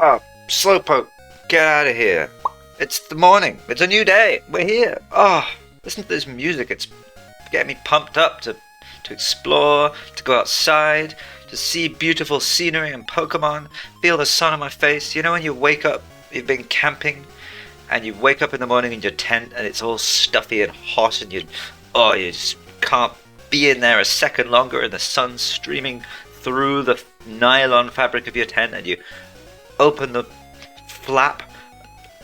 Oh, Slowpoke, get out of here. It's the morning. It's a new day. We're here. Oh, listen to this music. It's getting me pumped up to explore, to go outside, to see beautiful scenery and Pokemon, feel the sun on my face. You know when you wake up, you've been camping, and you wake up in the morning in your tent and it's all stuffy and hot and you just can't be in there a second longer and the sun's streaming through the nylon fabric of your tent and you open the flap,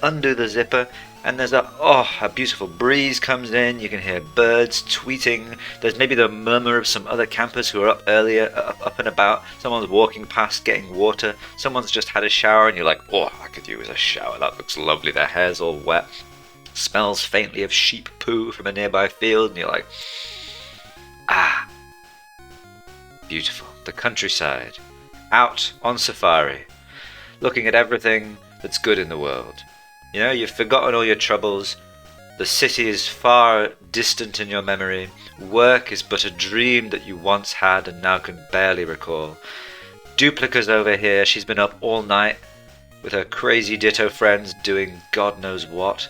undo the zipper, and there's a beautiful breeze comes in. You can hear birds tweeting. There's maybe the murmur of some other campers who are up earlier, up and about. Someone's walking past getting water. Someone's just had a shower and you're like, oh, I could use a shower. That looks lovely. Their hair's all wet. Smells faintly of sheep poo from a nearby field and you're like, ah, beautiful. The countryside. Out on safari. Looking at everything that's good in the world. You know, you've forgotten all your troubles. The city is far distant in your memory. Work is but a dream that you once had and now can barely recall. Duplica's over here. She's been up all night with her crazy Ditto friends doing God knows what.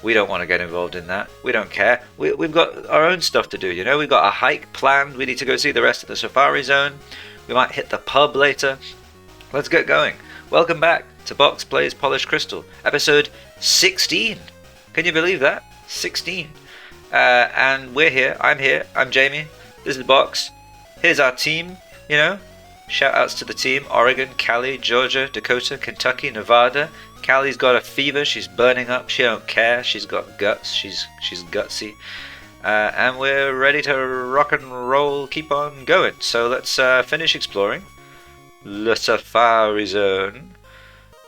We don't want to get involved in that. We don't care. We've got our own stuff to do, you know. We've got a hike planned. We need to go see the rest of the safari zone. We might hit the pub later. Let's get going. Welcome back to Box Plays Polished Crystal, episode 16. Can you believe that? 16. And we're here. I'm Jamie. This is Box. Here's our team, you know. Shout outs to the team. Oregon, Cali, Georgia, Dakota, Kentucky, Nevada. Cali's got a fever. She's burning up. She don't care. She's got guts. She's gutsy. And we're ready to rock and roll, keep on going. So let's finish exploring the Safari Zone.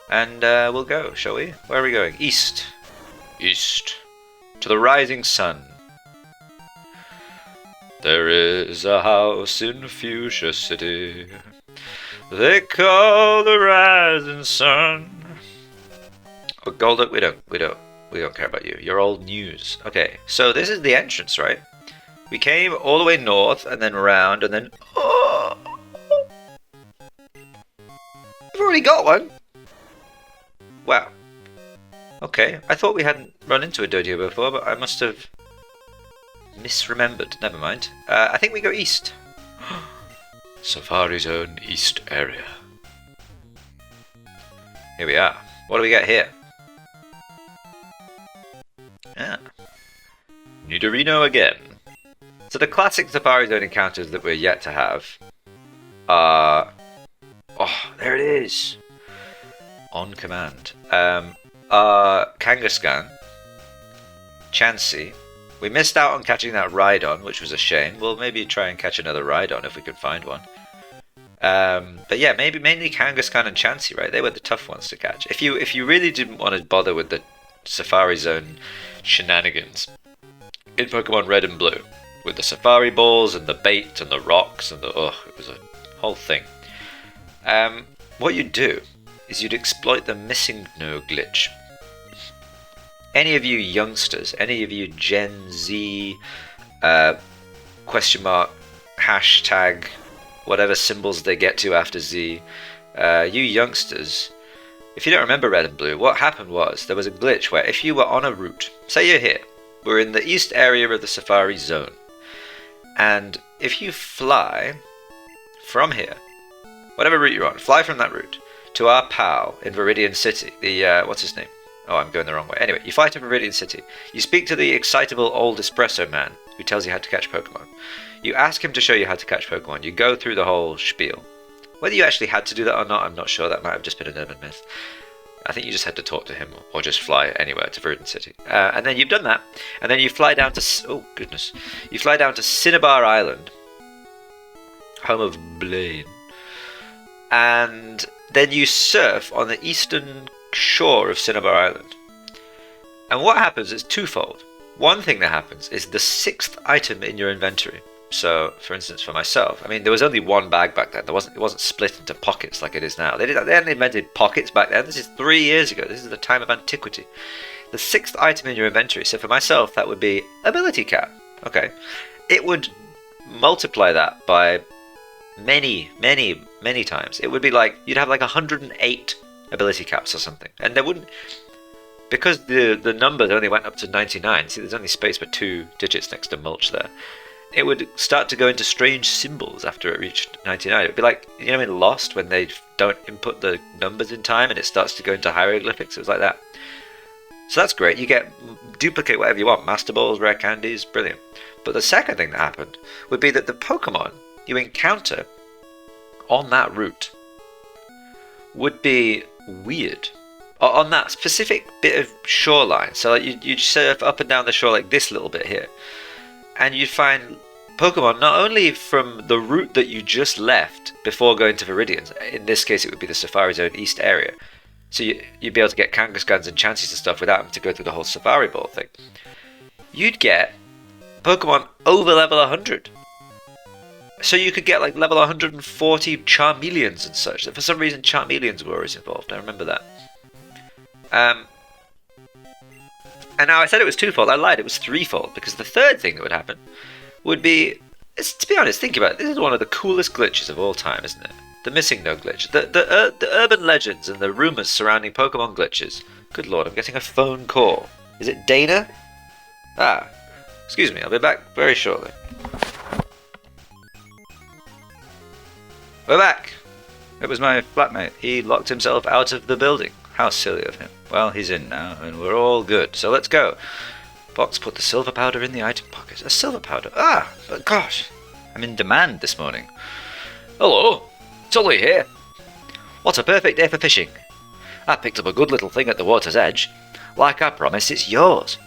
And we'll go, shall we? Where are we going? East. East. To the rising sun. There is a house in Fuchsia City. They call the rising sun. Oh, Golduck, we don't care about you. You're old news. Okay, so this is the entrance, right? We came all the way north and then round and then... Oh! We've already got one. Wow. Okay, I thought we hadn't run into a dodio before, but I must have misremembered. Never mind. I think we go east. Safari Zone East area. Here we are. What do we got here? Yeah. Nidorino again. So the classic Safari Zone encounters that we're yet to have are... Oh, there it is! On command. Kangaskhan. Chansey. We missed out on catching that Rhydon, which was a shame. We'll maybe try and catch another Rhydon if we can find one. But yeah, maybe mainly Kangaskhan and Chansey, right? They were the tough ones to catch. If you really didn't want to bother with the Safari Zone shenanigans in Pokemon Red and Blue, with the Safari Balls and the bait and the rocks and it was a whole thing. What you'd do is you'd exploit the missing no glitch. Any of you youngsters, any of you Gen Z, question mark, hashtag, whatever symbols they get to after Z, you youngsters, if you don't remember Red and Blue, what happened was there was a glitch where if you were on a route, say you're here, we're in the east area of the Safari Zone, and if you fly from here, whatever route you're on, fly from that route to our pal in Viridian City, the, what's his name? Oh, I'm going the wrong way. Anyway, you fly to Viridian City. You speak to the excitable old espresso man who tells you how to catch Pokemon. You ask him to show you how to catch Pokemon. You go through the whole spiel. Whether you actually had to do that or not, I'm not sure. That might have just been an urban myth. I think you just had to talk to him or just fly anywhere to Viridian City. And then you've done that. And then you fly down to... Oh, goodness. You fly down to Cinnabar Island, home of Blaine. And then you surf on the eastern shore of Cinnabar Island. And what happens is twofold. One thing that happens is the 6th item in your inventory. So, for instance, for myself, I mean, there was only one bag back then. It wasn't split into pockets like it is now. They hadn't invented pockets back then. This is 3 years ago. This is the time of antiquity. The 6th item in your inventory. So for myself, that would be Ability Cap. Okay. It would multiply that by many times. It would be like, you'd have like 108 ability caps or something. And there wouldn't, because the numbers only went up to 99, see there's only space for 2 digits next to mulch there, it would start to go into strange symbols after it reached 99. It would be like, you know in Lost when they don't input the numbers in time and it starts to go into hieroglyphics? It was like that. So that's great, you get duplicate whatever you want, master balls, rare candies, brilliant. But the second thing that happened would be that the Pokemon you encounter on that route would be weird. On that specific bit of shoreline, so like you'd surf up and down the shore like this little bit here, and you'd find Pokemon not only from the route that you just left before going to Viridian, in this case it would be the Safari Zone East area, so you'd be able to get Kangaskhans and Chanseys and stuff without having to go through the whole Safari Ball thing. You'd get Pokemon over level 100. So you could get like level 140 Charmeleons and such. For some reason Charmeleons were always involved, I remember that. And now I said it was twofold, I lied, it was threefold, because the third thing that would happen would be, to be honest, think about it, this is one of the coolest glitches of all time, isn't it? The missing no glitch. The urban legends and the rumours surrounding Pokemon glitches. Good lord, I'm getting a phone call. Is it Dana? Ah, excuse me, I'll be back very shortly. We're back! It was my flatmate. He locked himself out of the building. How silly of him. Well, he's in now, and we're all good, so let's go. Fox put the silver powder in the item pocket. A silver powder? Ah, but gosh, I'm in demand this morning. Hello, Tully here. What a perfect day for fishing. I picked up a good little thing at the water's edge. Like I promised, it's yours.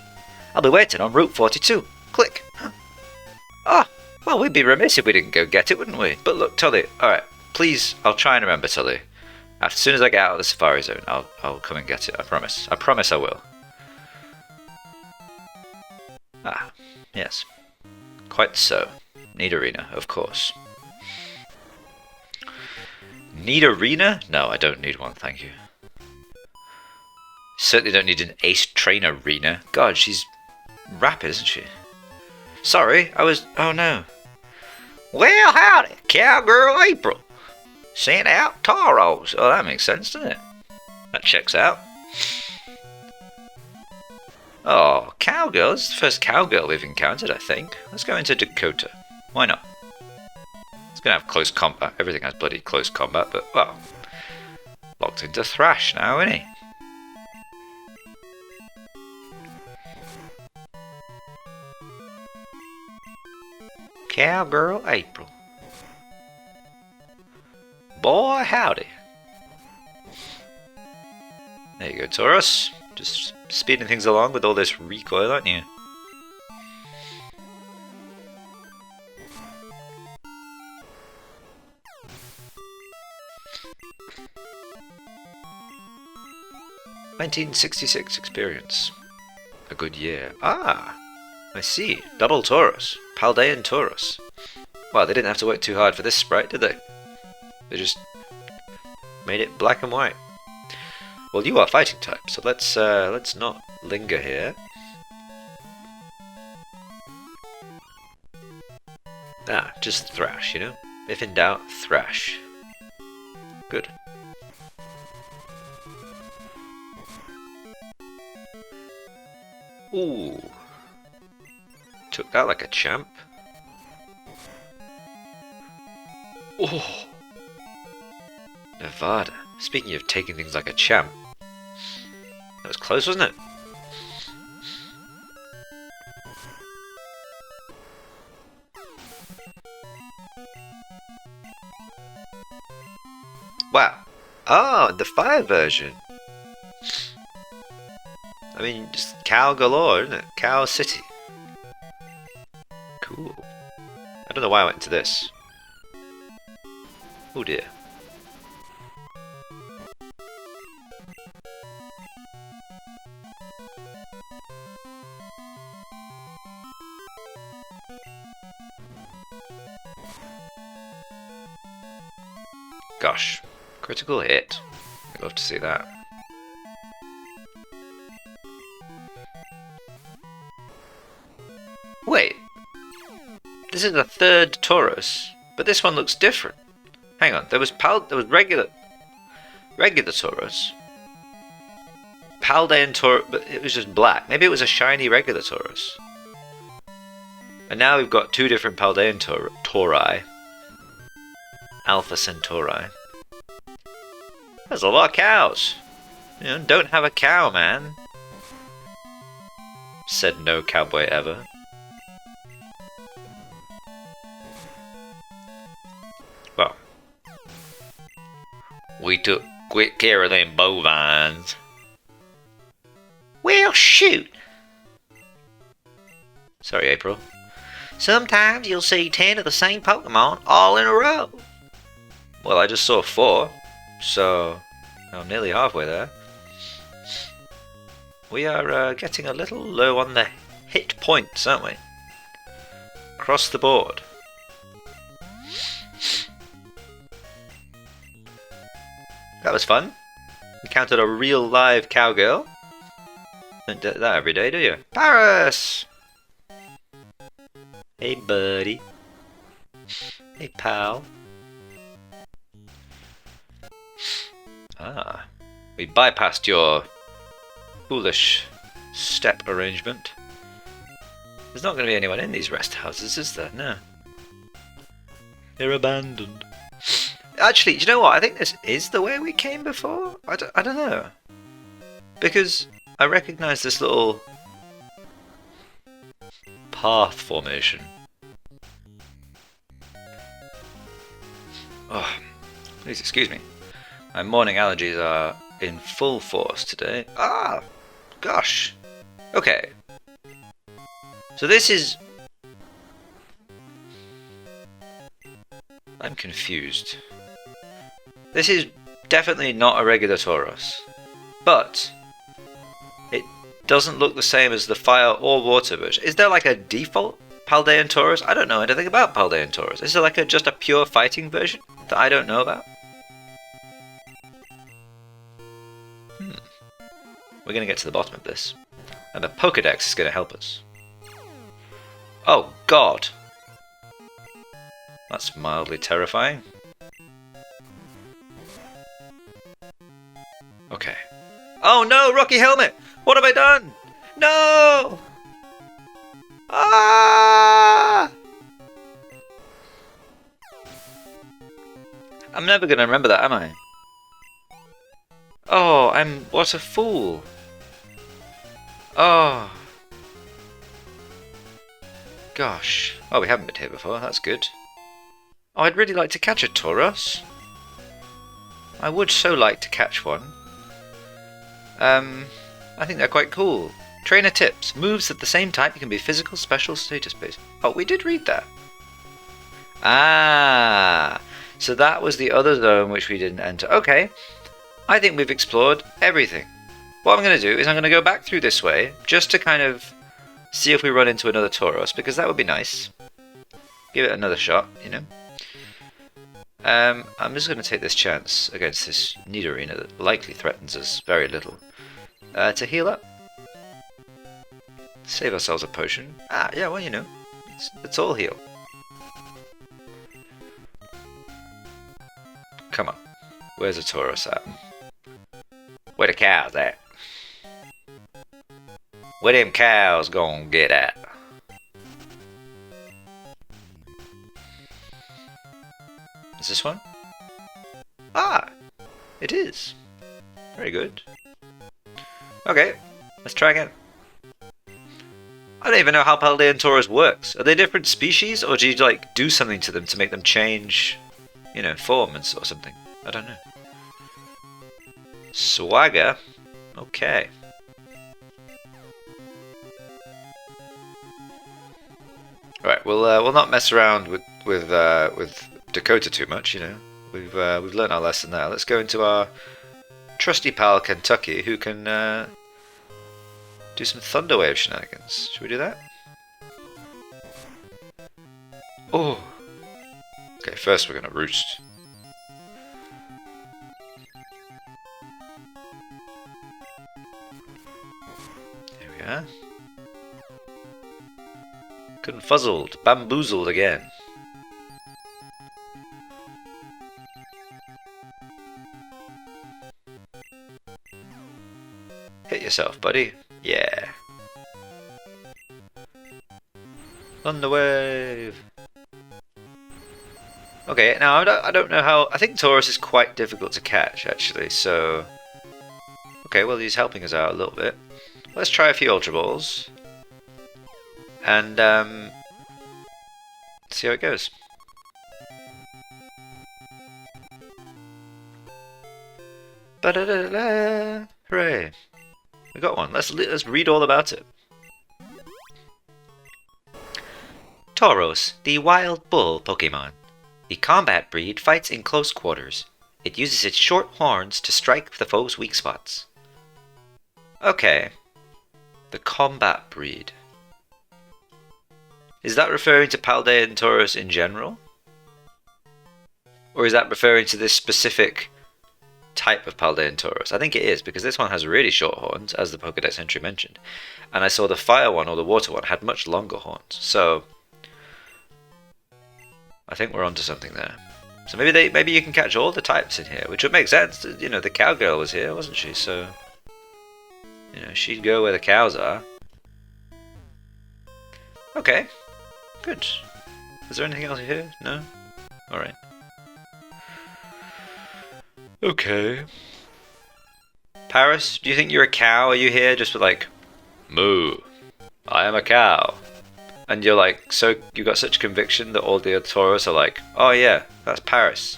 I'll be waiting on Route 42. Click. Ah, well, we'd be remiss if we didn't go get it, wouldn't we? But look, Tully, alright, please, I'll try and remember, Tully. As soon as I get out of the Safari Zone, I'll come and get it, I promise. I promise I will. Ah, yes. Quite so. Need arena, of course. Need arena? No, I don't need one, thank you. Certainly don't need an ace train arena. God, she's rapid, isn't she? Sorry, oh no. Well, howdy, Cowgirl April. Sent out Taros. Oh, that makes sense, doesn't it? That checks out. Oh, Cowgirl. This is the first Cowgirl we've encountered, I think. Let's go into Dakota. Why not? It's going to have close combat. Everything has bloody close combat, but, well, locked into Thrash now, isn't he? Cowgirl April. Boy, howdy. There you go, Taurus. Just speeding things along with all this recoil, aren't you? $1966 experience. A good year. Ah, I see. Double Taurus. Paldean Taurus. Well, they didn't have to work too hard for this sprite, did they? They just made it black and white. Well, you are fighting type, so let's not linger here. Ah, just Thrash, you know? If in doubt, Thrash. Good. Ooh. Took that like a champ. Oh. Nevada. Speaking of taking things like a champ. That was close, wasn't it? Wow. Oh, the fire version. I mean, just cow galore, isn't it? Cow City. Cool. I don't know why I went into this. Oh dear. Gosh, critical hit. I'd love to see that. Wait, this is the third Taurus, but this one looks different. Hang on, there was regular. regular Tauros. Paldean Tauros, but it was just black. Maybe it was a shiny regular Tauros. And now we've got two different Paldean Tauri. Alpha Centauri. There's a lot of cows. You know, don't have a cow, man. Said no cowboy ever. Well, we took quick care of them bovines. Well, shoot. Sorry, April. Sometimes you'll see 10 of the same Pokemon all in a row. Well, I just saw 4, so I'm nearly halfway there. We are getting a little low on the hit points, aren't we? Across the board. That was fun. Encountered a real live cowgirl. Don't do that every day, do you? Paris! Hey, buddy. Hey, pal. Ah, we bypassed your foolish step arrangement. There's not going to be anyone in these rest houses, is there? No. They're abandoned. Actually, do you know what? I think this is the way we came before. I don't know. Because I recognise this little path formation. Oh, please excuse me. My morning allergies are in full force today. Ah, gosh. Okay. So this is... I'm confused. This is definitely not a regular Tauros. But it doesn't look the same as the fire or water version. Is there like a default Paldean Tauros? I don't know anything about Paldean Tauros. Is there like just a pure fighting version that I don't know about? We're going to get to the bottom of this. And the Pokédex is going to help us. Oh, God! That's mildly terrifying. Okay. Oh no, Rocky Helmet! What have I done? No! Ah! I'm never going to remember that, am I? Oh, what a fool. Oh. Gosh. Oh, we haven't been here before. That's good. Oh, I'd really like to catch a Tauros. I would so like to catch one. I think they're quite cool. Trainer tips. Moves of the same type. You can be physical, special, status based. Oh, we did read that. Ah. So that was the other zone which we didn't enter. Okay. I think we've explored everything. What I'm going to do is I'm going to go back through this way just to kind of see if we run into another Tauros, because that would be nice. Give it another shot, you know. I'm just going to take this chance against this Nidorina that likely threatens us very little to heal up. Save ourselves a potion. Ah, yeah, well, you know, let's all heal. Come on. Where's a Tauros at? Where the cows at? Where them cows gonna get at? Is this one? Ah! It is. Very good. Okay, let's try again. I don't even know how Paldean Tauros works. Are they different species, or do you like do something to them to make them change, you know, form or something? I don't know. Swagger? Okay. Right, we'll not mess around with Dakota too much, you know. We've learnt our lesson there. Let's go into our trusty pal Kentucky, who can do some Thunderwave shenanigans. Should we do that? Oh. Okay, first we're gonna roost. Here we are. Confuzzled, bamboozled again. Hit yourself, buddy. Yeah. Thunder wave. Okay, now I don't know how. I think Taurus is quite difficult to catch, actually. So, okay, well he's helping us out a little bit. Let's try a few Ultra Balls, and see how it goes. Ba-da-da-da-da. Hooray! We got one. Let's read all about it. Tauros, the wild bull Pokemon. The combat breed fights in close quarters. It uses its short horns to strike the foe's weak spots. Okay. The combat breed. Is that referring to Paldean Tauros in general? Or is that referring to this specific type of Paldean Tauros? I think it is, because this one has really short horns, as the Pokédex entry mentioned. And I saw the fire one, or the water one, had much longer horns. So I think we're onto something there. So maybe you can catch all the types in here, which would make sense. You know, the cowgirl was here, wasn't she? So, you know, she'd go where the cows are. Okay, good. Is there anything else here? No? Alright. Okay. Paris, do you think you're a cow? Are you here just with like, moo, I am a cow? And you're like, so you got such conviction that all the Tauros are like, oh yeah, that's Paris.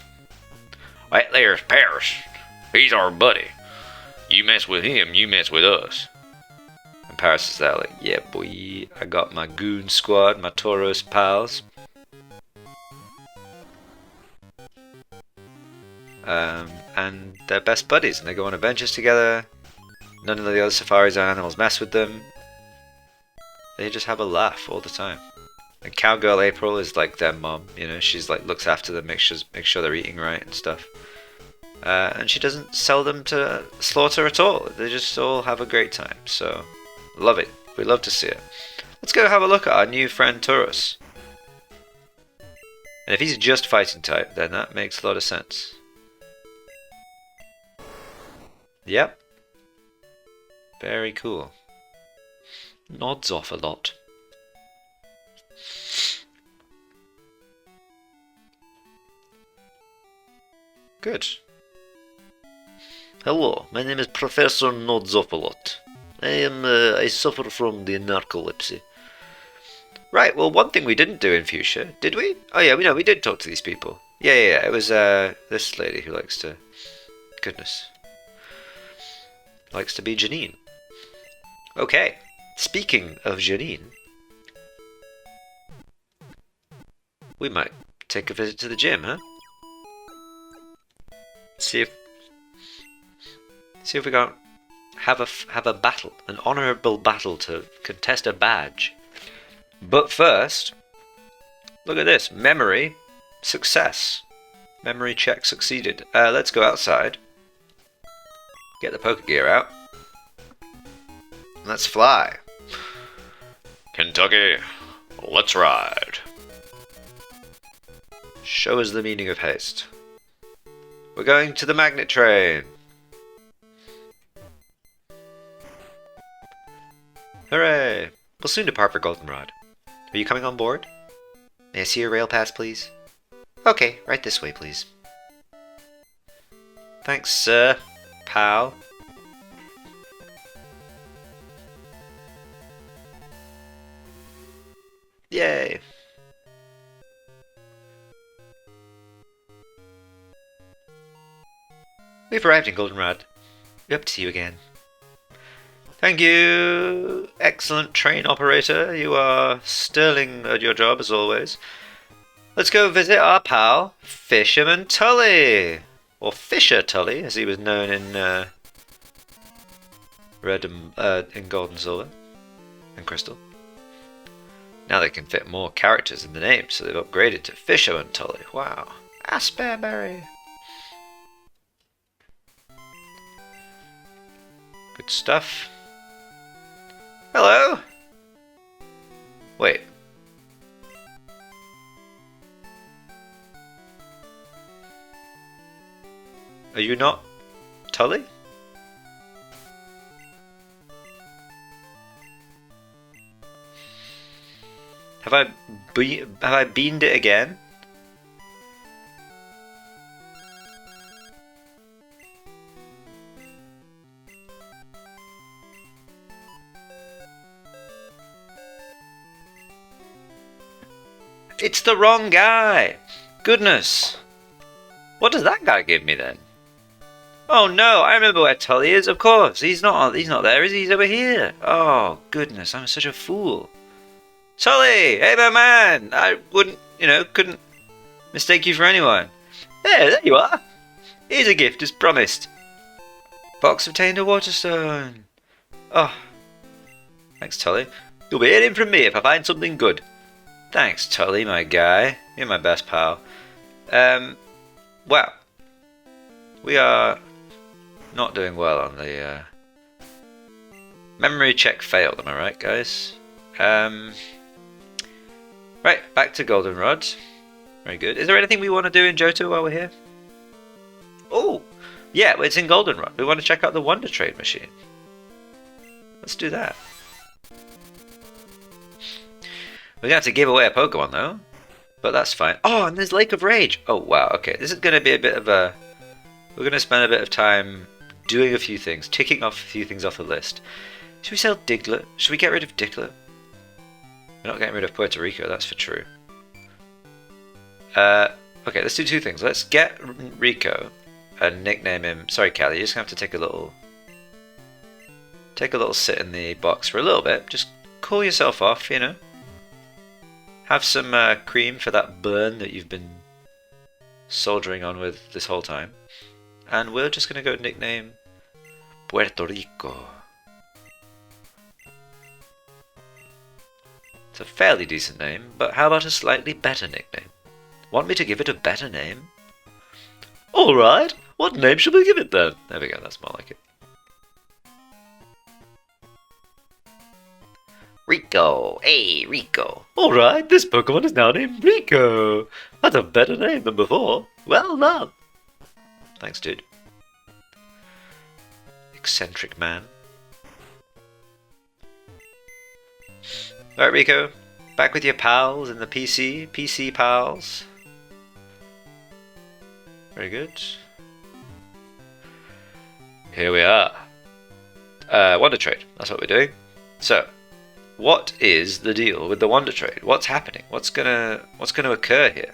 Right there's Paris. He's our buddy. You mess with him, you mess with us. And Paris is there like, yeah boy, I got my goon squad, my Tauros pals. And they're best buddies and they go on adventures together. None of the other safaris or animals mess with them. They just have a laugh all the time. And Cowgirl April is like their mom, you know, she's like looks after them, makes sure they're eating right and stuff. And she doesn't sell them to slaughter at all. They just all have a great time. So, love it. We love to see it. Let's go have a look at our new friend Tauros. And if he's just fighting type, then that makes a lot of sense. Yep. Very cool. Nods off a lot. Good. Hello, my name is Professor Nods off a lot. I suffer from the narcolepsy. Right, well one thing we didn't do in Fuchsia, did we? Oh yeah, we did talk to these people. Yeah, it was this lady who likes to... Goodness. Likes to be Janine. Okay. Speaking of Janine, we might take a visit to the gym, huh? See if we can have a battle, an honourable battle to contest a badge. But first, look at this, memory success. Memory check succeeded. Let's go outside. Get the poker gear out. Let's fly. Kentucky, let's ride. Show us the meaning of haste. We're going to the magnet train. Hooray! We'll soon depart for Goldenrod. Are you coming on board? May I see your rail pass, please? Okay, right this way, please. Thanks, sir. Pal. Yay! We've arrived in Goldenrod. We hope to see you again. Thank you! Excellent train operator. You are sterling at your job as always. Let's go visit our pal, Fisherman Tully! Or Fisher Tully, as he was known in in Gold and Silver and Crystal. Now they can fit more characters in the name, so they've upgraded to Fisherman Tully. Wow. Asperberry. Good stuff. Hello? Wait. Are you not Tully? Have I beamed it again? It's the wrong guy! Goodness! What does that guy give me then? Oh no, I remember where Tully is, of course. He's not there, is he? He's over here. Oh, goodness, I'm such a fool. Tully! Hey, my man! I wouldn't, couldn't mistake you for anyone. There you are. Here's a gift, as promised. Box obtained a waterstone. Oh. Thanks, Tully. You'll be hearing from me if I find something good. Thanks, Tully, my guy. You're my best pal. Well, we are not doing well on the memory check failed, am I right, guys? Right, back to Goldenrod. Very good. Is there anything we want to do in Johto while we're here? Oh, yeah, it's in Goldenrod. We want to check out the Wonder Trade machine. Let's do that. We're going to have to give away a Pokemon, though. But that's fine. Oh, and there's Lake of Rage. Oh, wow. Okay, this is going to be a bit of a... We're going to spend a bit of time doing a few things, ticking off a few things off the list. Should we sell Diglett? Should we get rid of Diglett? We're not getting rid of Puerto Rico, that's for true. Okay, let's do two things. Let's get Rico and nickname him... Sorry, Callie, you're just going to have to take a little sit in the box for a little bit. Just cool yourself off, Have some cream for that burn that you've been soldiering on with this whole time. And we're just going to go nickname Puerto Rico. It's a fairly decent name, but how about a slightly better nickname? Want me to give it a better name? Alright, what name should we give it then? There we go, that's more like it. Rico! Hey, Rico! Alright, this Pokemon is now named Rico! That's a better name than before. Well done! Thanks, dude. Eccentric man. Alright, Rico. Back with your pals in the PC pals. Very good. Here we are. Wonder Trade. That's what we're doing. So, what is the deal with the Wonder Trade? What's happening? What's gonna occur here?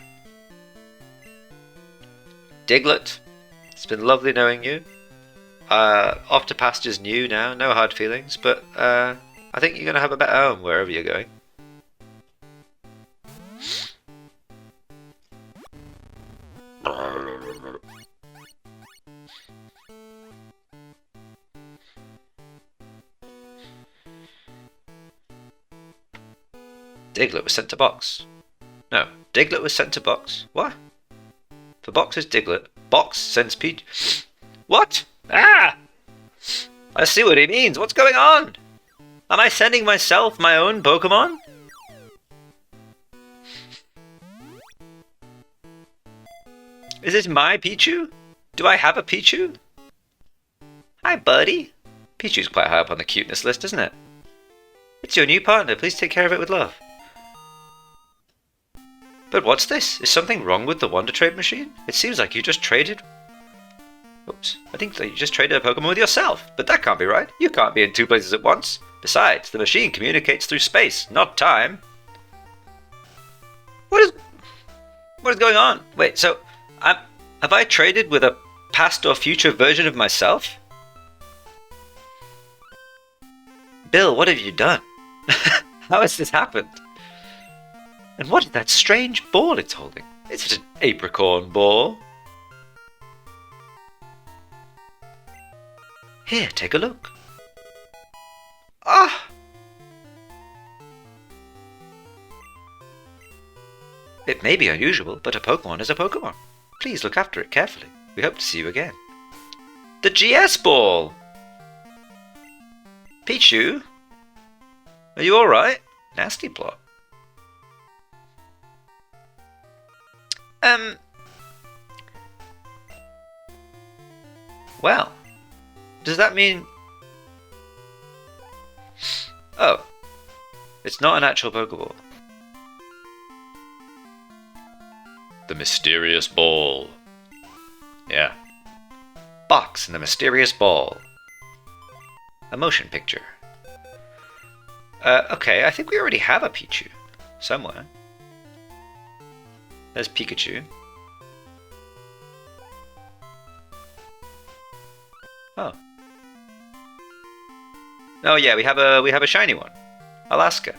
Diglett, it's been lovely knowing you. Off to pastures new now, no hard feelings, but I think you're gonna have a better home wherever you're going. Diglett was sent to box. No, Diglett was sent to box. What? For box is Diglett. Box sends Peach. What? Ah! I see what he means. What's going on? Am I sending myself my own Pokemon? Is this my Pichu? Do I have a Pichu? Hi, buddy. Pichu's quite high up on the cuteness list, isn't it? It's your new partner. Please take care of it with love. But what's this? Is something wrong with the Wonder Trade machine? It seems like you just traded... Oops. I think that you just traded a Pokemon with yourself. But that can't be right. You can't be in two places at once. Besides, the machine communicates through space, not time. What is going on? Wait, so... have I traded with a past or future version of myself? Bill, what have you done? How has this happened? And what is that strange ball it's holding? Is it an apricorn ball? Here, take a look. Ah! It may be unusual, but a Pokemon is a Pokemon. Please look after it carefully. We hope to see you again. The GS ball! Pichu? Are you alright? Nasty plot. Well, does that mean... Oh, it's not an actual Pokeball. The mysterious ball. Yeah. Box and the mysterious ball. A motion picture. Okay, I think we already have a Pichu. Somewhere. There's Pikachu. Oh. Oh yeah, we have a shiny one. Alaska.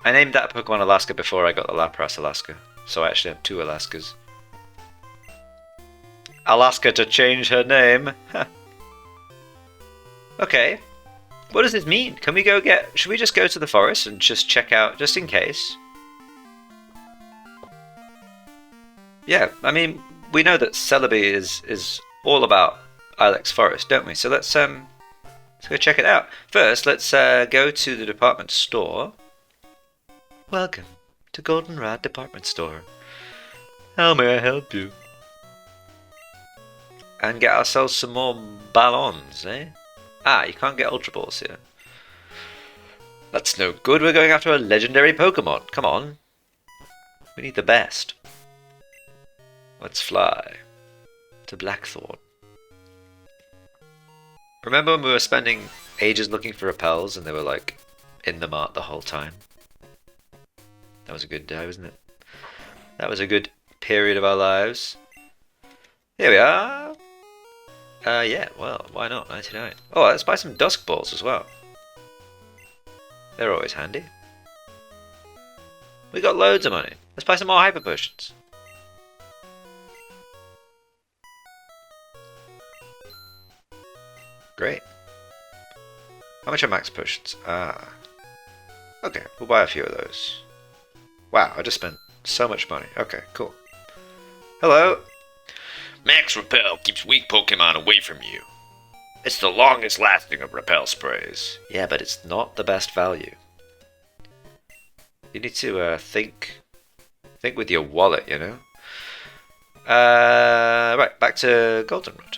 I named that Pokemon Alaska before I got the Lapras Alaska, so I actually have 2 Alaskas. Alaska to change her name. Okay. What does this mean? Can we go get... Should we just go to the forest and just check out, just in case? Yeah, I mean, we know that Celebi is all about Ilex Forest, don't we? So let's go check it out. First, let's go to the department store. Welcome to Goldenrod Department Store. How may I help you? And get ourselves some more ballons, eh? Ah, you can't get Ultra Balls here. That's no good. We're going after a legendary Pokemon. Come on. We need the best. Let's fly to Blackthorn. Remember when we were spending ages looking for repels and they were like in the mart the whole time? That was a good day, wasn't it? That was a good period of our lives. Here we are. Yeah, well, why not? 99. Oh, let's buy some Dusk Balls as well. They're always handy. We got loads of money. Let's buy some more Hyper Potions. Great. How much are Max Potions? Ah. Okay, we'll buy a few of those. Wow, I just spent so much money. Okay, cool. Hello. Max Repel keeps weak Pokemon away from you. It's the longest lasting of repel sprays. Yeah, but it's not the best value. You need to think with your wallet, you know? Right, back to Goldenrod.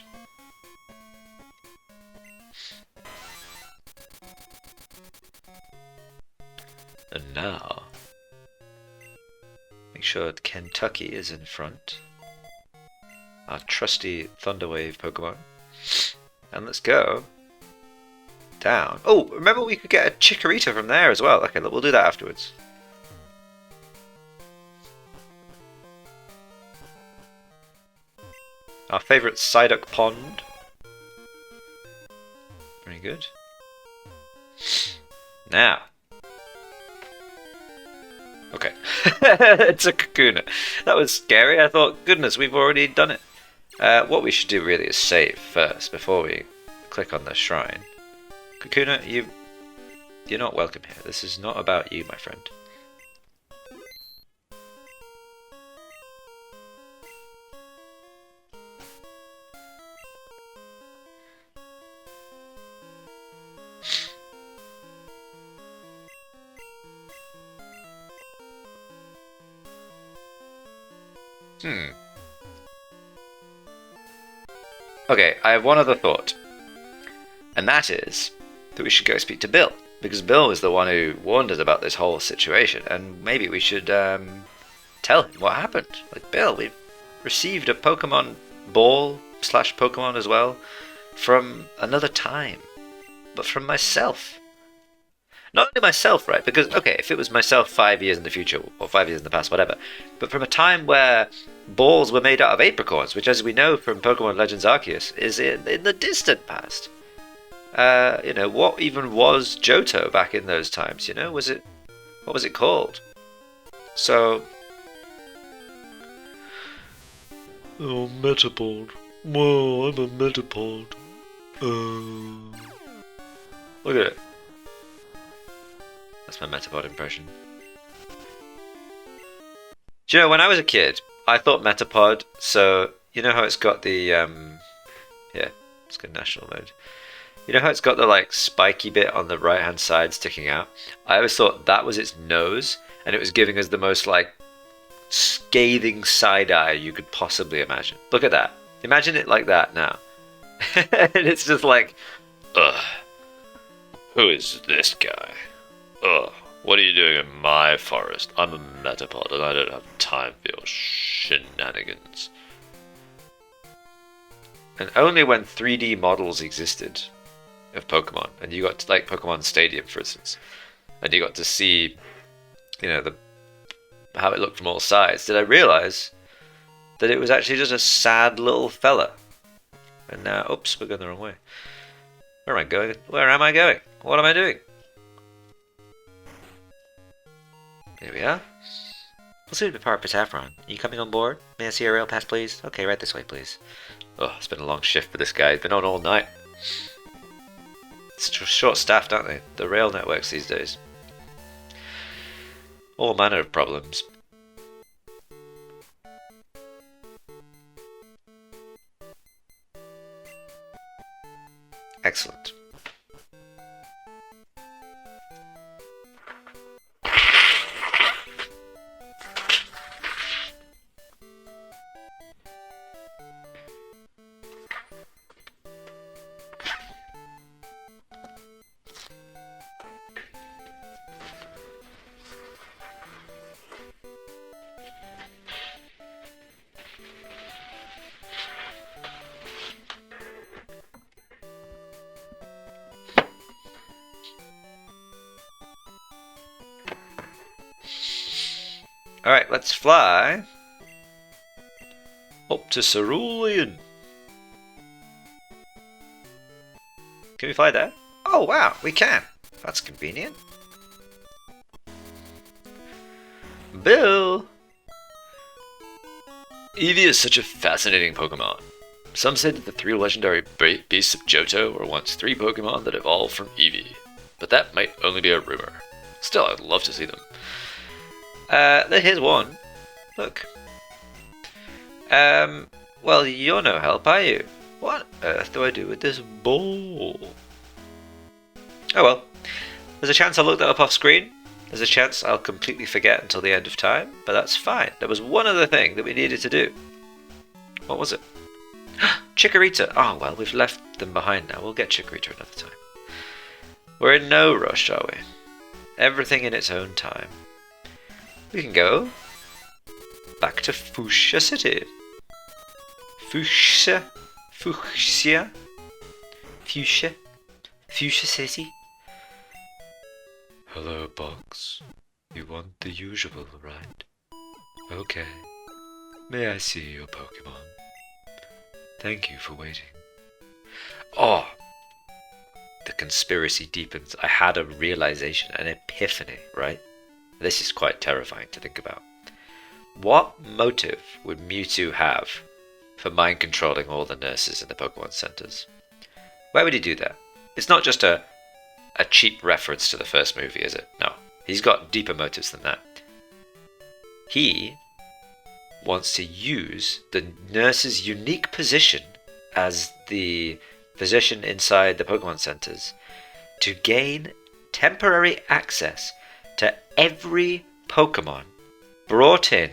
And now, make sure Kentucky is in front. Our trusty Thunderwave Pokemon. And let's go down. Oh, remember we could get a Chikorita from there as well. Okay, we'll do that afterwards. Our favourite Psyduck Pond. Very good. Now. Okay. It's a Kakuna. That was scary. I thought, goodness, we've already done it. What we should do really is save first before we click on the shrine. Kakuna, you're not welcome here. This is not about you, my friend. Okay, I have one other thought. And that is that we should go speak to Bill. Because Bill is the one who warned us about this whole situation. And maybe we should tell him what happened. Like, Bill, we've received a Pokemon ball / Pokemon as well from another time. But from myself. Not only myself, right? Because, okay, if it was myself 5 years in the future, or 5 years in the past, whatever. But from a time where balls were made out of apricorns, which, as we know from Pokemon Legends Arceus, is in the distant past. You know, what even was Johto back in those times, you know? What was it called? So... Oh, Metapod. Whoa, I'm a Metapod. Look at it. That's my Metapod impression. Do you know, when I was a kid, I thought Metapod, so, you know how it's got the, yeah, it's got national mode. You know how it's got the, like, spiky bit on the right-hand side sticking out? I always thought that was its nose, and it was giving us the most, like, scathing side-eye you could possibly imagine. Look at that. Imagine it like that now. And it's just like, Ugh. Who is this guy? Ugh. What are you doing in my forest? I'm a metapod and I don't have time for your shenanigans. And only when 3D models existed of Pokemon, and you got to, like, Pokemon Stadium, for instance, and you got to see, you know, how it looked from all sides, did I realize that it was actually just a sad little fella. And now, oops, we're going the wrong way. Where am I going? Where am I going? What am I doing? Here we are. We'll soon be part of Saffron. Are you coming on board? May I see a rail pass, please? Okay, right this way, please. Oh, it's been a long shift for this guy. He's been on all night. It's short-staffed, aren't they? The rail networks these days. All manner of problems. Excellent. Alright, let's fly up to Cerulean. Can we fly there? Oh wow, we can. That's convenient. Bill! Eevee is such a fascinating Pokemon. Some say that the 3 legendary beasts of Johto were once 3 Pokemon that evolved from Eevee, but that might only be a rumor. Still, I'd love to see them. Here's one. Look. Well, you're no help, are you? What on earth do I do with this ball? Oh well. There's a chance I'll look that up off screen. There's a chance I'll completely forget until the end of time, but that's fine. There was one other thing that we needed to do. What was it? Chikorita. Oh, well, we've left them behind now. We'll get Chikorita another time. We're in no rush, are we? Everything in its own time. We can go back to Fuchsia City. Fuchsia City. Hello, Box. You want the usual, right? Okay. May I see your Pokemon? Thank you for waiting. Oh, the conspiracy deepens. I had a realization, an epiphany, right? This is quite terrifying to think about. What motive would Mewtwo have for mind controlling all the nurses in the Pokemon centers? Why would he do that? It's not just a cheap reference to the first movie, is it? No. He's got deeper motives than that. He wants to use the nurse's unique position as the physician inside the Pokemon centers to gain temporary access to every Pokemon brought in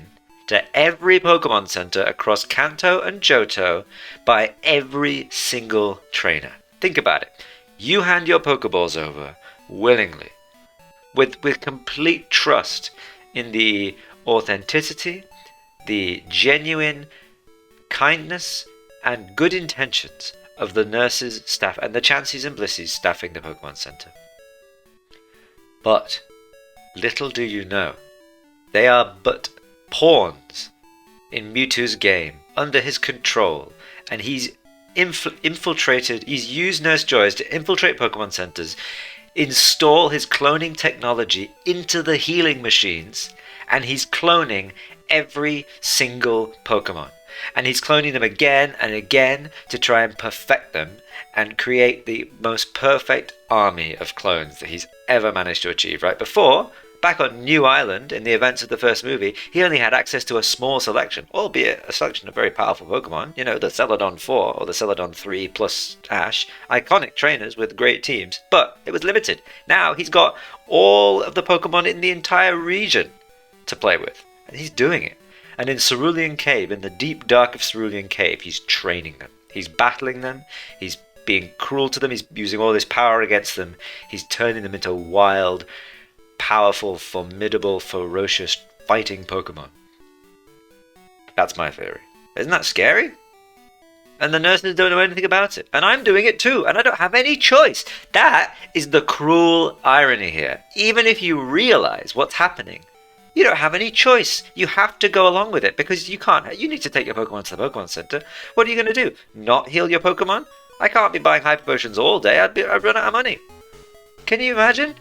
to every Pokemon Center across Kanto and Johto by every single trainer. Think about it. You hand your Pokeballs over willingly, with complete trust in the authenticity, the genuine kindness and good intentions of the nurses, staff, and the Chanseys and Blissies staffing the Pokemon Center. But little do you know, they are but pawns in Mewtwo's game, under his control, and he's infiltrated, he's used Nurse Joyce to infiltrate Pokemon Centers, install his cloning technology into the healing machines, and he's cloning every single Pokemon. And he's cloning them again and again to try and perfect them and create the most perfect army of clones that he's ever managed to achieve. Right before, back on New Island, in the events of the first movie, he only had access to a small selection, albeit a selection of very powerful Pokemon. You know, the Celadon 4 or the Celadon 3 plus Ash. Iconic trainers with great teams, but it was limited. Now he's got all of the Pokemon in the entire region to play with, and he's doing it. And in Cerulean Cave, in the deep dark of Cerulean Cave, he's training them. He's battling them. He's being cruel to them. He's using all his power against them. He's turning them into wild, powerful, formidable, ferocious, fighting Pokemon. That's my theory. Isn't that scary? And the nurses don't know anything about it. And I'm doing it too, and I don't have any choice. That is the cruel irony here. Even if you realize what's happening, you don't have any choice. You have to go along with it because you can't. You need to take your Pokemon to the Pokemon Center. What are you going to do? Not heal your Pokemon? I can't be buying Hyper Potions all day. I'd run out of money. Can you imagine?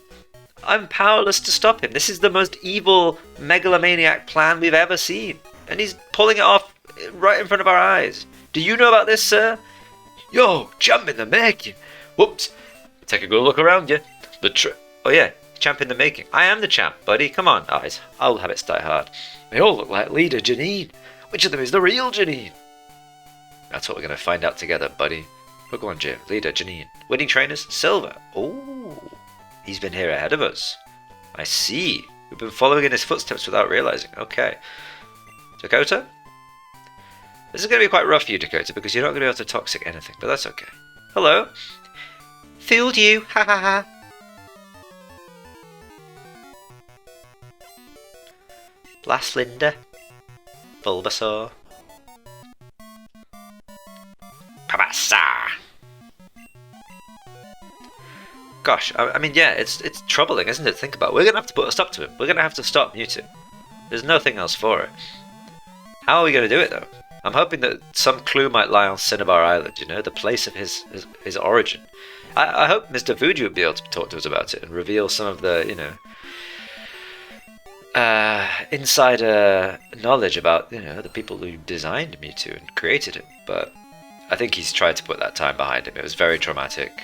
I'm powerless to stop him. This is the most evil megalomaniac plan we've ever seen. And he's pulling it off right in front of our eyes. Do you know about this, sir? Yo, champ in the making. Whoops. Take a good look around you. Oh yeah, champ in the making. I am the champ, buddy. Come on, eyes. I'll have it start hard. They all look like leader Janine. Which of them is the real Janine? That's what we're going to find out together, buddy. Pokemon Gym, leader Janine. Winning trainers, Silver. Oh, he's been here ahead of us. I see. We've been following in his footsteps without realizing. Okay. Dakota? This is going to be quite rough for you, Dakota, because you're not going to be able to toxic anything, but that's okay. Hello? Fooled you, ha ha ha. Blast Linda. Bulbasaur. Pabasa. Gosh, I mean, yeah, it's troubling, isn't it? Think about it. We're going to have to put a stop to him. We're going to have to stop Mewtwo. There's nothing else for it. How are we going to do it, though? I'm hoping that some clue might lie on Cinnabar Island, you know, the place of his origin. I hope Mr. Fuji would be able to talk to us about it and reveal some of the, you know, insider knowledge about, you know, the people who designed Mewtwo and created him. But I think he's tried to put that time behind him. It was very traumatic.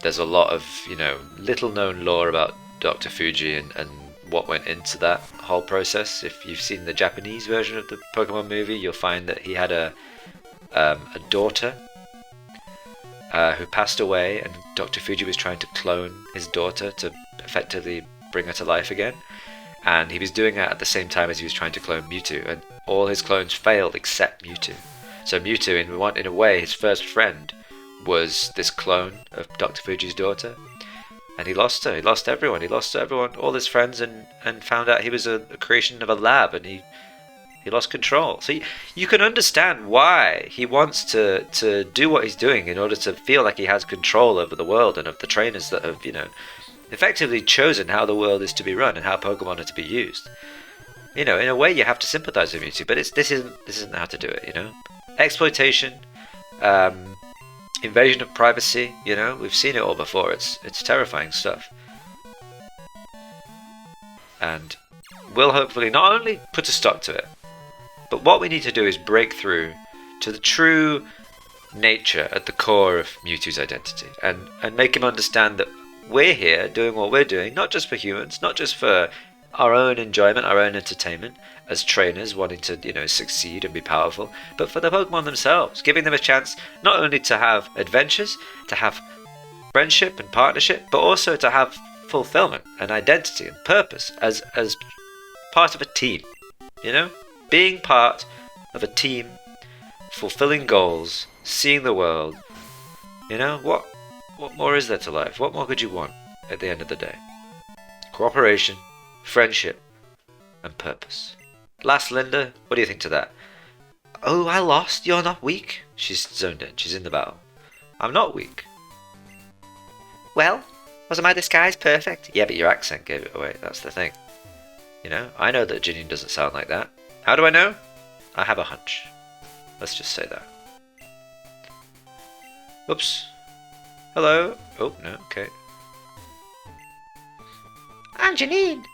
There's a lot of, you know, little known lore about Dr. Fuji and what went into that whole process. If you've seen the Japanese version of the Pokemon movie, you'll find that he had a daughter who passed away, and Dr. Fuji was trying to clone his daughter to effectively bring her to life again. And he was doing that at the same time as he was trying to clone Mewtwo, and all his clones failed except Mewtwo. So Mewtwo, in a way, his first friend was this clone of Dr. Fuji's daughter. And he lost her. He lost everyone. He lost everyone, all his friends, and found out he was a creation of a lab, and he lost control. So you can understand why he wants to do what he's doing in order to feel like he has control over the world and of the trainers that have, you know, effectively chosen how the world is to be run and how Pokemon are to be used. You know, in a way, you have to sympathize with Mewtwo, but this isn't how to do it. You know, exploitation. Invasion of privacy, you know, we've seen it all before. It's terrifying stuff. And we'll hopefully not only put a stop to it, but what we need to do is break through to the true nature at the core of Mewtwo's identity and make him understand that we're here doing what we're doing, not just for humans, not just for our own enjoyment, our own entertainment as trainers wanting to, you know, succeed and be powerful, but for the Pokemon themselves, giving them a chance not only to have adventures, to have friendship and partnership, but also to have fulfillment and identity and purpose as part of a team. You know, being part of a team, fulfilling goals, seeing the world. You know, what more is there to life? What more could you want at the end of the day? Cooperation, friendship, and purpose. Last Linda, what do you think to that? Oh, I lost. You're not weak. She's zoned in. She's in the battle. I'm not weak. Well, wasn't my disguise perfect? Yeah, but your accent gave it away. That's the thing. You know, I know that Janine doesn't sound like that. How do I know? I have a hunch. Let's just say that. Oops. Hello? Oh, no, okay. I'm Janine.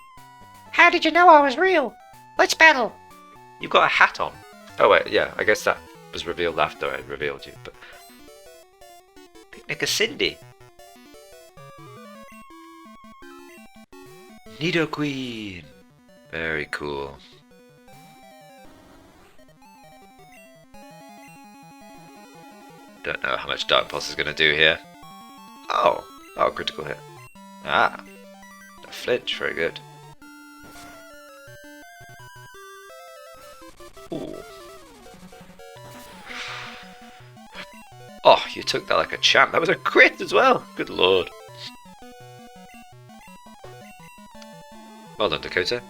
How did you know I was real? Let's battle. You've got a hat on. Oh wait, yeah, I guess that was revealed after I revealed you, but... Picnic of Cindy. Nidoqueen. Very cool. Don't know how much Dark Pulse is going to do here. Oh, critical hit. Ah, a flinch, very good. Ooh. Oh, you took that like a champ. That was a crit as well. Good lord. Well done, Dakota.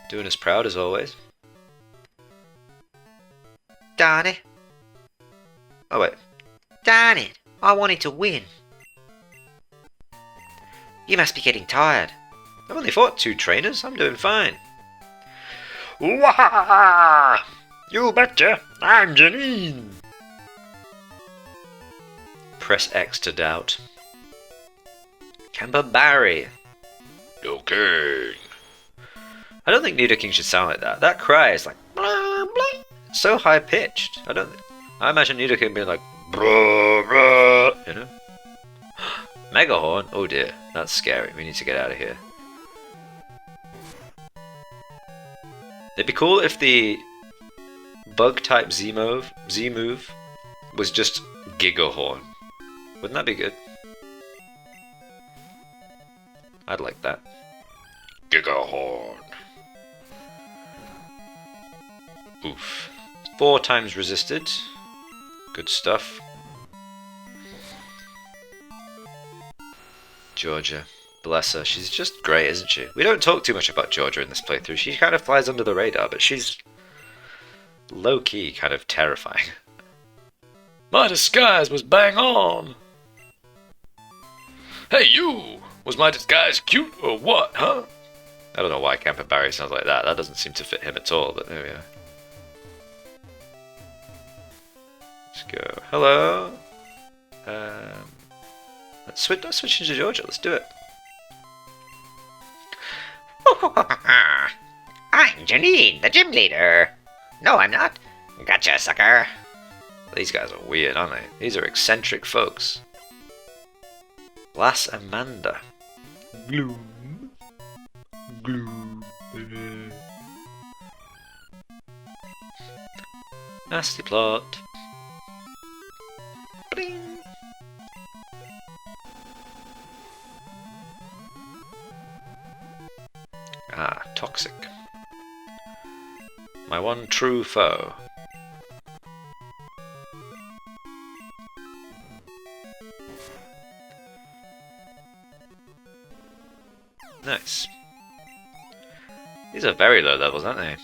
Doing us proud as always. Darn it. Oh wait. Darn it. I wanted to win. You must be getting tired. I've only fought 2 trainers. I'm doing fine. Wah! You betcha. I'm Janine. Press X to doubt. Camper Barry. Okay. I don't think Nidoking should sound like that. That cry is like blah, blah. It's so high pitched. I imagine Nidoking being like bruh, bruh, you know? Megahorn? Oh dear, that's scary. We need to get out of here. It'd be cool if the bug type Z move was just Gigahorn. Wouldn't that be good? I'd like that. Gigahorn. Oof. 4 times resisted. Good stuff. Georgia. Bless her. She's just great, isn't she? We don't talk too much about Georgia in this playthrough. She kind of flies under the radar, but she's low-key kind of terrifying. My disguise was bang on. Hey, you! Was my disguise cute or what, huh? I don't know why Camper Barry sounds like that. That doesn't seem to fit him at all, but there we are. Let's go. Hello. Let's switch into Georgia. Let's do it. I'm Janine, the gym leader. No, I'm not. Gotcha, sucker. These guys are weird, aren't they? These are eccentric folks. Lass Amanda. Gloom. Gloom. Nasty plot. Bling. Ah, toxic. My one true foe. Nice. These are very low levels, aren't they?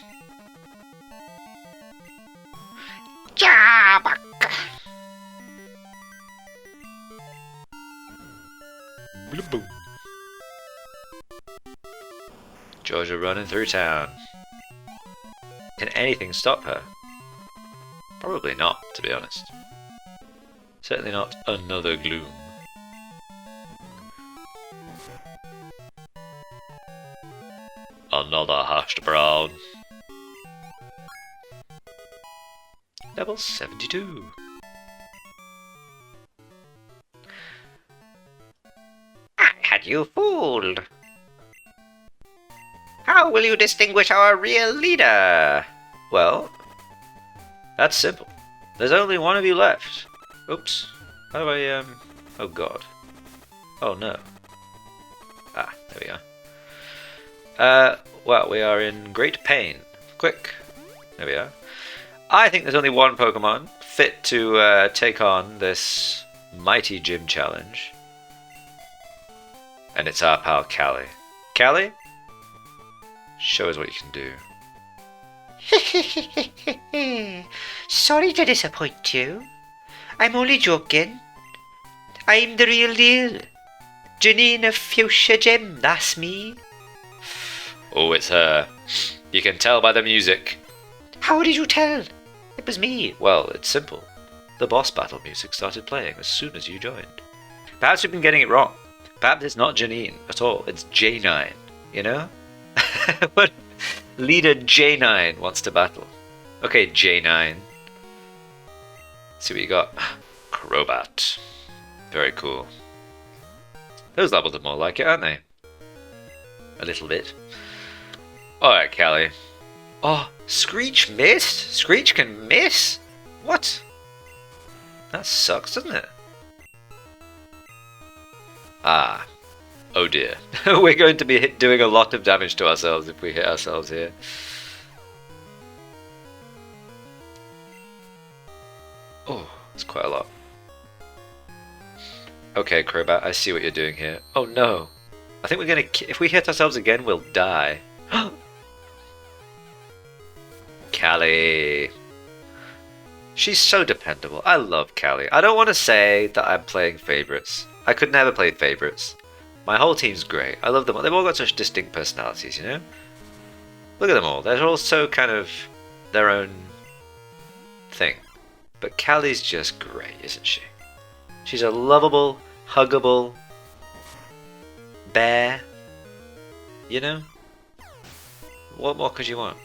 Jabak. Boom. Georgia running through town. Can anything stop her? Probably not, to be honest. Certainly not another Gloom. Another hashed brown. Level 72. I had you fooled. How will you distinguish our real leader? Well, that's simple. There's only one of you left. Oops. How do I, oh god. Oh no. Ah, there we are. Well, we are in great pain. Quick. There we are. I think there's only one Pokemon fit to take on this mighty gym challenge. And it's our pal Callie. Callie? Show us what you can do. Sorry to disappoint you. I'm only joking. I'm the real deal. Janine of Fuchsia Gym, that's me. Oh, it's her. You can tell by the music. How did you tell? It was me. Well, it's simple. The boss battle music started playing as soon as you joined. Perhaps you've been getting it wrong. Perhaps it's not Janine at all. It's J9, you know? But leader J9 wants to battle. Okay, J9. Let's see what you got. Crobat. Very cool. Those levels are more like it, aren't they? A little bit. Alright, Callie. Oh, Screech missed? Screech can miss? What? That sucks, doesn't it? Ah. Oh dear. We're going to be doing a lot of damage to ourselves if we hit ourselves here. Oh, that's quite a lot. Okay, Crobat, I see what you're doing here. Oh no. I think we're gonna... If we hit ourselves again, we'll die. Callie. She's so dependable. I love Callie. I don't want to say that I'm playing favorites. I could never play favorites. My whole team's great. I love them all. They've all got such distinct personalities, you know? Look at them all. They're all so kind of their own thing. But Callie's just great, isn't she? She's a lovable, huggable bear. You know? What more could you want?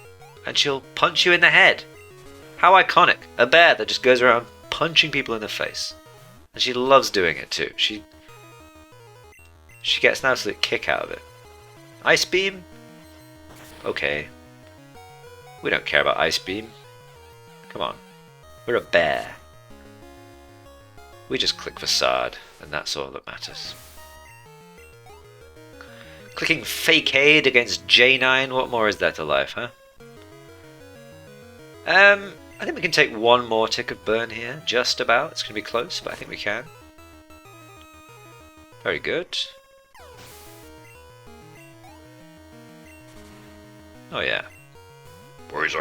And she'll punch you in the head. How iconic. A bear that just goes around punching people in the face. And she loves doing it too. She gets an absolute kick out of it. Ice Beam? Okay. We don't care about Ice Beam. Come on. We're a bear. We just click Facade, and that's all that matters. Clicking Fake Aid against J9, what more is there to life, huh? I think we can take one more tick of burn here, just about. It's going to be close, but I think we can. Very good. Oh yeah. Poison!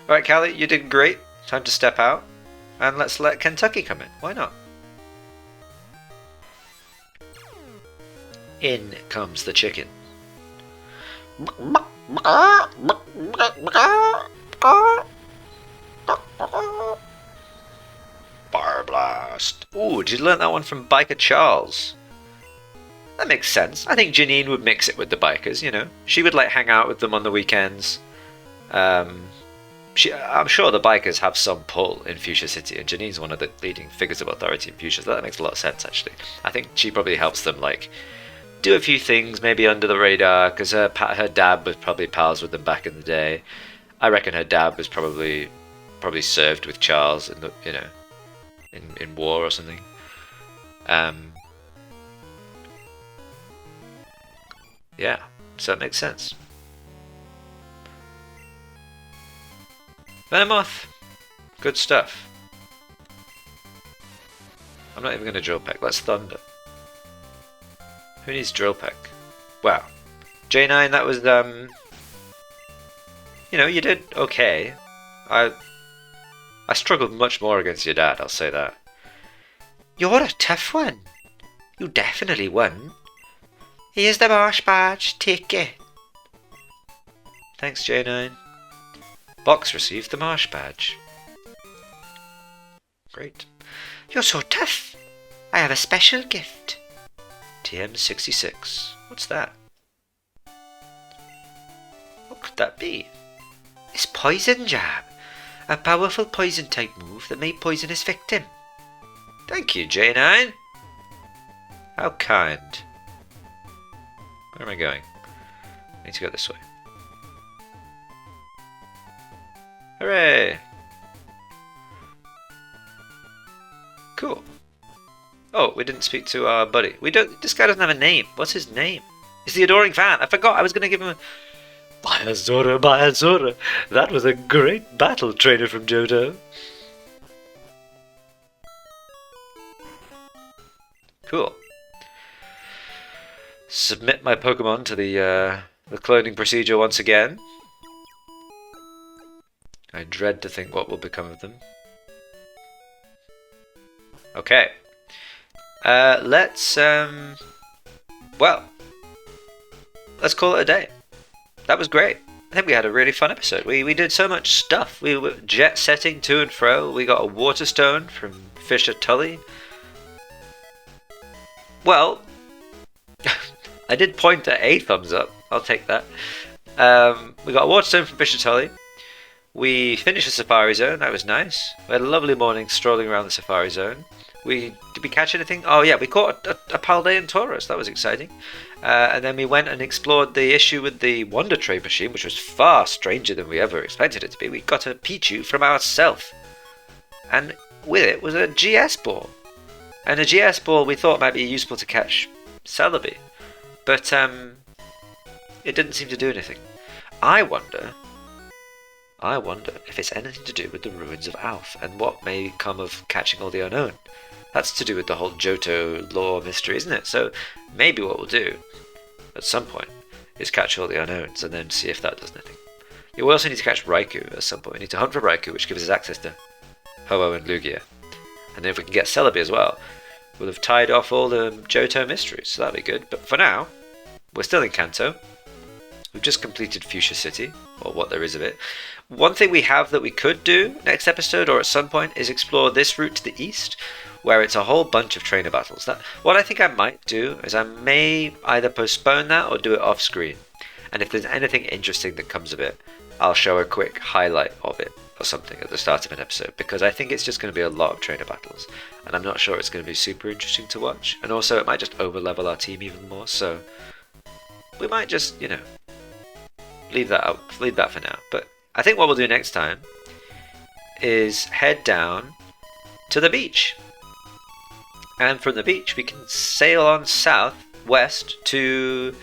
Alright, Callie, you did great. Time to step out. And let's let Kentucky come in. Why not? In comes the chicken. Fire Blast. Ooh, did you learn that one from Biker Charles? That makes sense. I think Janine would mix it with the bikers, you know. She would like hang out with them on the weekends. I'm sure the bikers have some pull in Fuchsia City, and Janine's one of the leading figures of authority in Fuchsia, so that makes a lot of sense, actually. I think she probably helps them, like, do a few things, maybe under the radar, because her dad was probably pals with them back in the day. I reckon her dad was probably served with Charles in the, you know, in war or something. Yeah, so it makes sense. Venomoth, good stuff. I'm not even going to drill peck. Let's thunder. Who needs drill peck? Wow, J9, that was you know, you did okay. I struggled much more against your dad, I'll say that. You're a tough one. You definitely won. Here's the marsh badge. Take it. Thanks, J9. Box received the marsh badge. Great. You're so tough. I have a special gift. TM66. What's that? What could that be? It's Poison Jab. A powerful poison type move that may poison his victim. Thank you, J9. How kind. Where am I going? I need to go this way. Hooray! Cool. Oh, we didn't speak to our buddy. This guy doesn't have a name. What's his name? He's the Adoring Fan. I forgot. I was going to give him a... Bayazora. That was a great battle trainer from Johto. Cool. Submit my Pokemon to the cloning procedure once again. I dread to think what will become of them. Okay. Let's call it a day. That was great. I think we had a really fun episode. We did so much stuff. We were jet setting to and fro. We got a water stone from Fisher Tully. Well, I did point at a thumbs up. I'll take that. We got a water stone from Fisher Tully. We finished the Safari Zone. That was nice. We had a lovely morning strolling around the Safari Zone. Did we catch anything? Oh yeah, we caught a Paldean Taurus. That was exciting. And then we went and explored the issue with the Wonder Trade machine, which was far stranger than we ever expected it to be. We got a Pichu from ourself, and with it was a GS ball. And a GS ball we thought might be useful to catch Celebi, but it didn't seem to do anything. I wonder if it's anything to do with the ruins of Alf and what may come of catching all the unknown. That's to do with the whole Johto lore mystery, isn't it? So maybe what we'll do at some point is catch all the unknowns and then see if that does anything. Yeah, we also need to catch Raikou at some point. We need to hunt for Raikou, which gives us access to Ho-Oh and Lugia. And then if we can get Celebi as well, we'll have tied off all the Johto mysteries, so that'll be good. But for now, we're still in Kanto. We've just completed Fuchsia City, or what there is of it. One thing we have that we could do next episode or at some point is explore this route to the east, where it's a whole bunch of trainer battles. What I think I might do is I may either postpone that or do it off screen. And if there's anything interesting that comes of it, I'll show a quick highlight of it or something at the start of an episode, because I think it's just going to be a lot of trainer battles, and I'm not sure it's going to be super interesting to watch. And also it might just over-level our team even more, so we might just, leave that out, leave that for now. But I think what we'll do next time is head down to the beach. And from the beach we can sail on southwest to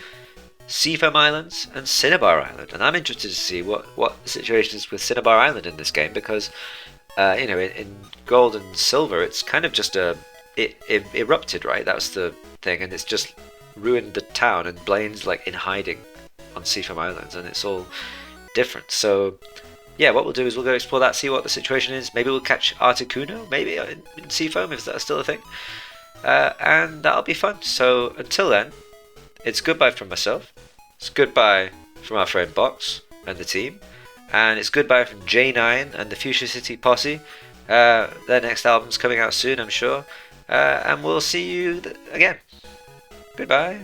Seafoam Islands and Cinnabar Island. And I'm interested to see what the situation is with Cinnabar Island in this game, because in Gold and Silver it's kind of just it erupted, right? That was the thing, and it's just ruined the town, and Blaine's like in hiding on Seafoam Islands, and it's all different. So yeah, what we'll do is we'll go explore that, see what the situation is. Maybe we'll catch Articuno, maybe in Seafoam, if that's still a thing. And that'll be fun. So until then, it's goodbye from myself. It's goodbye from our friend Box and the team. And it's goodbye from J9 and the Fuchsia City posse. Their next album's coming out soon, I'm sure. And we'll see you again. Goodbye.